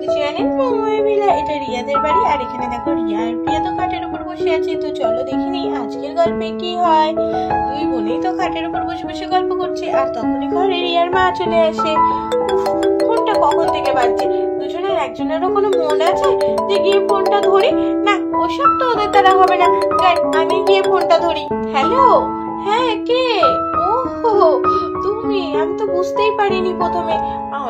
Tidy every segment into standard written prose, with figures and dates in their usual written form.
কিছু জানেন মহিলা, এটা রিয়াদের বাড়ি। আর এখানে দেখো রিয়া আর প্রিয়া তো খাটের উপর বসে আছে। তো চলো দেখে নিই আজকের গল্পে কি হয়। দুই বোনেই তো খাটের উপর বসে বসে গল্প করছে, আর তখনই ঘরে রিয়ার মা চলে আসে। ফোনটা কখন থেকে বাজছে, দুজনের একজনেরও কোনো মন আছে যে গিয়ে ফোনটা ধরি? না, ওসব তো ওদের দ্বারা হবে না। যাই, আমি গিয়ে ফোনটা ধরি। হ্যালো, হ্যাঁ কে? ওহো তুমি, আমি তো বুঝতেই পারিনি প্রথমে।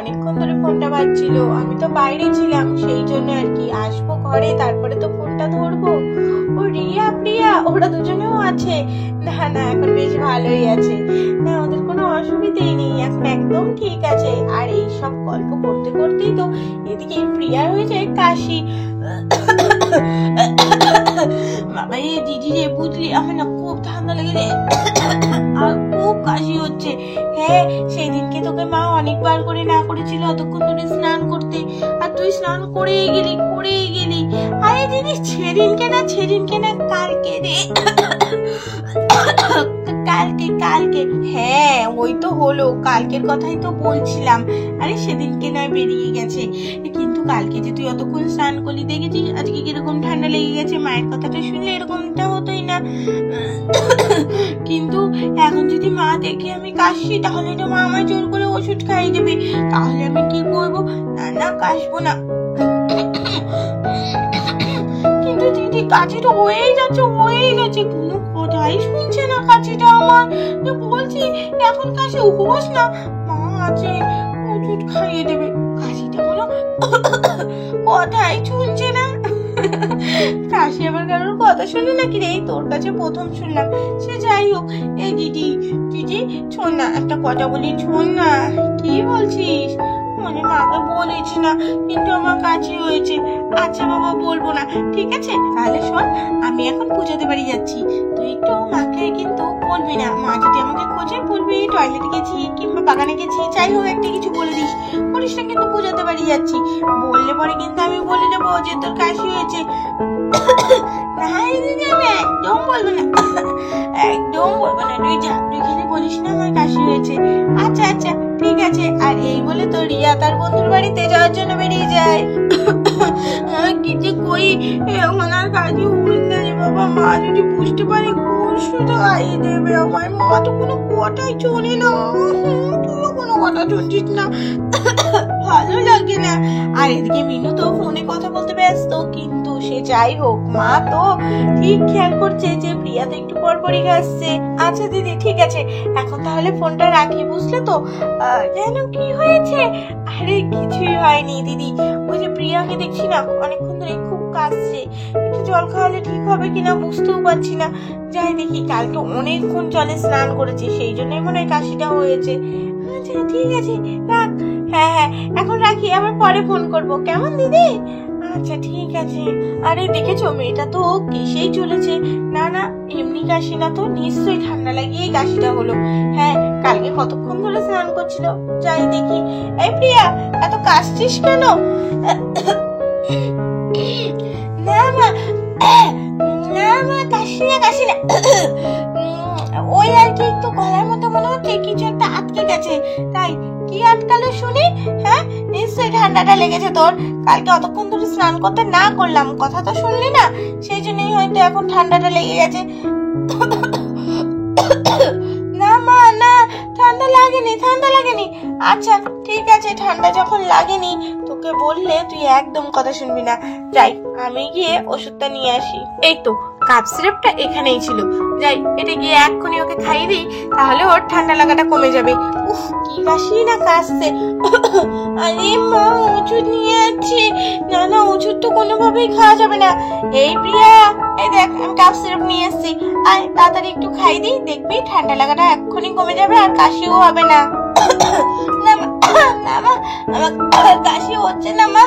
অনেকক্ষণ ধরে ফোনটা বাজছিল, আমি তো বাইরে ছিলাম, সেই জন্য আর কি। আসবো ঘরে, তারপরে তো ফোনটা ধরবো। ও রিয়া প্রিয়া ওরা দুজনেও আছে? না না, এখন বেশ ভালোই আছে। না, ওদের কোনো অসুবিধেই নেই, এখন একদম ঠিক আছে। আর এই সব গল্প করতে করতেই তো এদিকে প্রিয়ার হয়ে যায় কাশি। বাবা রে, দিদি রে, বুঝলি আমার না খুব ঠান্ডা লেগেছে আর খুব কাশি হচ্ছে। হ্যাঁ, সেই দিনকে তোকে মা অনেকবার করে না করেছিল অতক্ষণ ধরে স্নান করতে, আর তুই স্নান করেই গেলি। আরে দিদি, সেদিনকে না কালকে রে। কালকে হ্যাঁ, ওই তো হলো, কালকের কথাই তো বলছিলাম। আরে সেদিনকে নয় বেরিয়ে গেছে, কিন্তু কালকে যে তুই অতক্ষণ স্নান করলি দেখেছিস আজকে কিরকম ঠান্ডা লেগে গেছে। মায়ের কথাটা শুনলে এরকমটা হতোই না। কিন্তু এখন যদি মা দেখে আমি কাশি, তাহলে তো মা আমায় জোর করে ওষুধ খাইয়ে দেবে। তাহলে আমি কি করবো? না, কাশবো না। কিন্তু দিদি, কাশিটা হয়েই যাচ্ছে। কোনো কথাই শুনছে না কাশিটা আমার। বলছি এখন কাশি হোস না, মা আছে, ওষুধ খাইয়ে দেবে। কাশিটা হলো, কথাই শুনছে না। কাশি আবার কারোর কথা শুনে নাকি রে? তোর কাছে প্রথম শুনলাম। সে যাই হোক, এই দিদি শোন না, একটা কথা বলি, শোন না। কি বলছিস? মানে মাকে বলেছি না, কিন্তু আমার কাছে হয়েছে। আচ্ছা বাবা, বলবো না, ঠিক আছে। তাহলে শোন, আমি এখন পুজোতে বাড়ি যাচ্ছি, তুই একটু মাকে কিন্তু বলবি না। মা যদি আমাকে খোঁজে বলবি টয়লেটে গেছি কিংবা বাগানে গেছি, যাই হোক একটা কিছু বলে বলিস না কিন্তু পুজোতে বাড়ি যাচ্ছি। বললে পরে কিন্তু আমি বলে দেবো যে তোর কাশি হয়েছে। না দিদি, আমি একদম বলবো না, তুই যা, তুই খালি বলিস না আমার কাশি হয়েছে। আচ্ছা ঠিক আছে। আর এই বলে তো রিয়া তার বন্ধুর বাড়িতে যাওয়ার জন্য বেরিয়ে যায়। কিছু কই, এখন আর কাজে হই না রে বাবা। মা যদি বুঝতে পারে কোন শুধু আইয়ে দেবে আমার। মা তো কোনো কথাই শোনে না, তুইও কোনো কথা শুনছিস না, ভালো লাগে না। আর এদিকে মিনু তো ফোনে কথা বলতে ব্যস্ত, কিন্তু সে যাই হোক, মা তো ঠিক খেয়াল করছে যে প্রিয়া তো একটু পরপরই আসছে। আচ্ছা দিদি, ঠিক আছে, এখন তাহলে ফোনটা রাখি, বুঝলে তো? যেন কি হয়েছে? আরে কিছুই হয়নি দিদি, ওই যে প্রিয়াকে দেখছি না অনেকক্ষণ ধরে খুব কাশছে, একটু জল খাওয়ালে ঠিক হবে কিনা বুঝতেও পারছি না। যাই দেখি, কালকে অনেকক্ষণ জলে স্নান করেছে, সেই জন্যই মনে হয় কাশিটা হয়েছে। আচ্ছা ঠিক আছে, রাখ। হ্যাঁ, এখন রাখি, আবার পরে ফোন করবো, কেমন দিদি? আচ্ছা ঠিক আছে। আরে দেখেছো, মেয়েটা তো কেসেই চলেছে। না, এমনি কাশি না তো, নিশ্চয়ই ঠান্ডা লাগিয়েই কাশিটা হলো। হ্যাঁ, কালকে কতক্ষণ ধরে স্নান করছিল। যাই দেখি। এই প্রিয়া, এত কাশছিস কেন? না কাশি না। ওই আর কি, একটু গলার মতো মনে হচ্ছে কিছু একটা আটকে গেছে। তাই? কি আটকালো শুনি? হ্যাঁ, নিশ্চয়ই ঠান্ডাটা লেগেছে তোর। কালকে অতক্ষণ ধরে স্নান করতে না করলাম, কথা তো শুনলি না, সেই জন্যই হয়তো এখন ঠান্ডাটা লেগে গেছে। না মা, না, ঠান্ডা লাগেনি। আচ্ছা ঠিক আছে, ঠান্ডা যখন লাগেনি, তোকে বললে তুই একদম কথা শুনবি না। যাই, আমি গিয়ে ওষুধটা নিয়ে আসি। এই তো কাপ সিরাপটা এখানেই ছিল, যাই এটা গিয়ে এক্ষুনি ওকে খাইয়ে দিই, তাহলে ওর ঠান্ডা লাগাটা কমে যাবে। উফ, কি কাশি না কাশছে। আরে মা, ওষুধ নিয়ে যাচ্ছি। না, ওষুধ তো কোনোভাবেই খাওয়া যাবে না। এই প্রিয়া, এই দেখ আমি কাপ সিরাপ নিয়ে এসেছি, আর তাড়াতাড়ি একটু খাই দিই, দেখবি ঠান্ডা লাগাটা এক্ষুনি কমে যাবে আর কাশিও হবে না। না মা, আমার কাশি হচ্ছে না মা,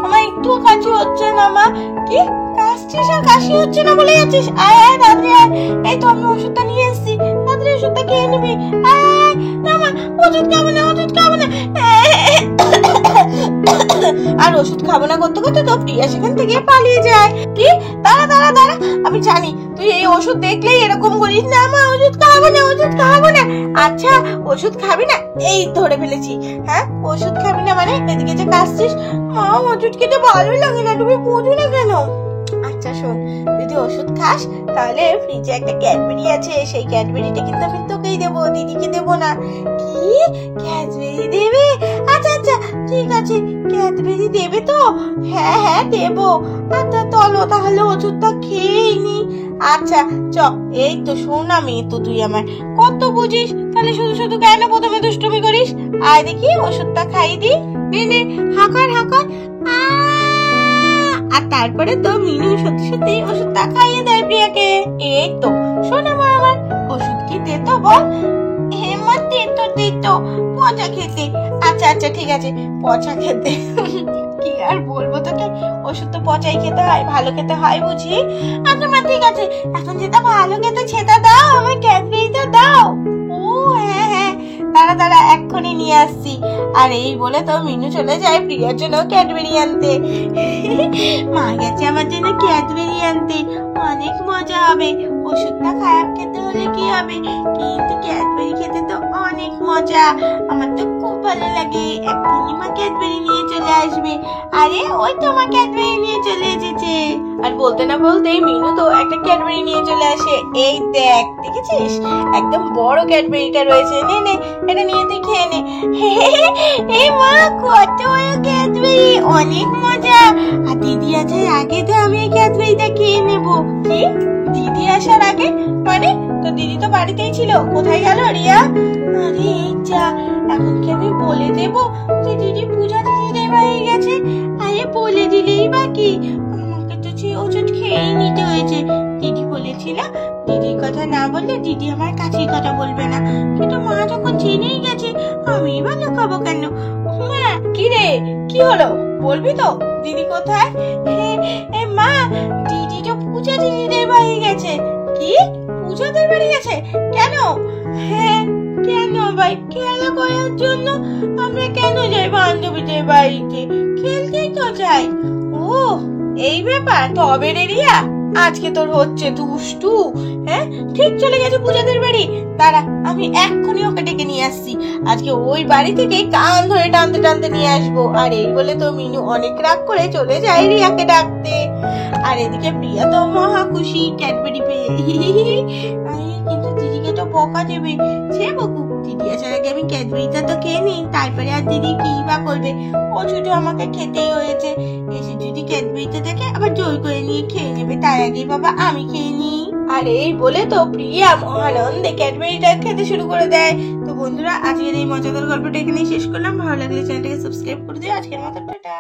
আমার একটুও কাশি হচ্ছে না মা। কি কাশছিস আর কাশি হচ্ছে না বলে যাচ্ছিস? আয় তাড়াতাড়ি আয়। এই তো আমি ওষুধটা নিয়ে এসেছি, তাড়াতাড়ি ওষুধটা খেয়ে নিবি। আয় না মা, ওষুধ খাবো না। আর ওষুধ খাবো না করতে করতে তো প্রিয়া সেখান থেকে পালিয়ে যায়। কি, দাঁড়া দাঁড়া দাঁড়া, আমি জানি তুই এই ওষুধ দেখলেই এরকম করিস। না মা, ওষুধ খাবো না, ওষুধ খাবো না। আচ্ছা ওষুধ খাবি না, এই ধরে ফেলেছি। হ্যাঁ ওষুধ খাবি না মানে এদিকে যে কাশছিস। মা ওষুধ খেতে ভালোই লাগে না, তুমি বোঝো না কেন? আচ্ছা শোন, যদি ওষুধ খাস তাহলে ফ্রিজে একটা ক্যাডবেরি আছে, সেই ক্যাডবেরিটা কিন্তু আমি তোকেই দেবো, দিদিকে দেবো না। কি, ক্যাডবেরি দেবে? আচ্ছা আচ্ছা ঠিক আছে, ক্যাডবেরি দেবে তো? হ্যাঁ হ্যাঁ দেবো। আচ্ছা চলো তাহলে ওষুধটা খেয়েই নি। আচ্ছা চ। এই তো শোন, আমি তো তুই আমার কত বুঝিস, তাহলে শুধু শুধু কেন প্রথমে দুষ্টুমি করিস? আয় দেখি ওষুধটা খাইয়ে দি। নে নে, হাঁকার হাঁকার। আর তারপরে তো মিনু সত্যি সত্যি ওষুধটা খাইয়ে দেয় প্রিয়াকে। এই তো শোন আমার ওষুধ কি দে তো বল। হেমা দে তো পচা খেতে। আচ্ছা আচ্ছা ঠিক আছে, পচা খেতে। কি আর বলবো তোকে, ওষুধ তো পচাই খেতে হয়, ভালো খেতে হয় বুঝি। আচ্ছা মা ঠিক আছে, এখন যেটা ভালো খেতে সেটা দাও, আমার ক্যাডবেরিটা দাও। ও হ্যাঁ হ্যাঁ, দাঁড়া দাঁড়া এক্ষুনি নিয়ে আসছি। আর এই বলে তো মিনু চলে যায় প্রিয়ার জন্য ক্যাডবেরি আনতে। মা গেছে আমার জন্য ক্যাডবেরি আনতে, অনেক মজা হবে। ওষুধটা খারাপ খেতে হলে কি হবে, কিন্তু ক্যাডবেরি খেতে তো অনেক মজা, আমার তো খুব ভালো লাগে। এক্ষুনি মা ক্যাডবেরি নিয়ে চলে আসবে। আরে ওই তো মা ক্যাডবেরি নিয়ে চলে এসেছে। আর বলতে না বলতেই মিনু তো একটা ক্যাডবেরি নিয়ে চলে আসে। এই দেখ, দেখেছিস একদম বড় ক্যাডবেরিটা রয়েছে, নে নে এটা নিয়ে তুই খেয়ে নে। এই মা কত বড় ক্যাডবেরি, অনেক মজা। আর দিদি আসার আগে তো আমি এই ক্যাডবেরিটা খেয়ে নেবো। কি, দিদি আসার আগে মানে? তো দিদি তো বাড়িতেই ছিল, কোথায় গেল রিয়া? আরে এই যা, এখন কি আমি বলে দেবো যে দিদি পূজা দিদিদের বাড়ি গেছে? আরে বলে দিলেই বাকি, আমাকে তো সেই ওষুধ খেয়েই নিতে হয়েছে। দিদি বলেছিল দিদির কথা না বললে দিদি আমার কাছেই কথা বলবে না, কিন্তু মা যখন জেনেই গেছে আমি ভালো খাবো কেন? মা কি রে, কি হলো বলবি তো? দিদি কোথায়? মা দিদি তো পূজা দিদিদের বাড়ি গেছে। কি, পূজাদের বাড়ি গেছে? কেন? হ্যাঁ কেন ভাই, খেলা করার জন্য। আমরা কেন যাই বান্ধবীদের বাড়িতে? খেলতেই তো যাই। ও এই ব্যাপার, তবে রে রিয়া আজকে তোর হচ্ছে দুষ্টু। হ্যাঁ ঠিক চলে গেছে পূজাদের বাড়ি, দাঁড়া আমি এক্ষুনি ওকে ডেকে নিয়ে আসছি। আজকে ওই বাড়ি থেকে কান ধরে টানতে টানতে নিয়ে আসবো। আর এই বলে তো মিনু অনেক রাগ করে চলে যায় রিয়াকে ডাকতে। আর এদিকে প্রিয়া তো মহা খুশি ক্যাডবেরি পেয়ে। কিন্তু দিদিকে তো বকা দেবে। সে বকুক, দিদি আসার আগে আমি ক্যাডবেরিটা তো খেয়ে নিই, তারপরে আর দিদি কি বা করবে। ও শুধু আমাকে খেতেই হয়েছে, এসে যদি ক্যাডবেরিটা দেখে আবার জোর করে নিয়ে খেয়ে নেবে, তার আগে বাবা আমি খেয়ে নিই। আর এই বলে তো প্রিয়া মহানন্দে ক্যাডবেরিটা খেতে শুরু করে দেয়। তো বন্ধুরা আজকের এই মজাদার গল্পটা এখানেই শেষ করলাম। ভালো লাগলে চ্যানেলটাকে সাবস্ক্রাইব করে দিও। আজকের মতো টাটা।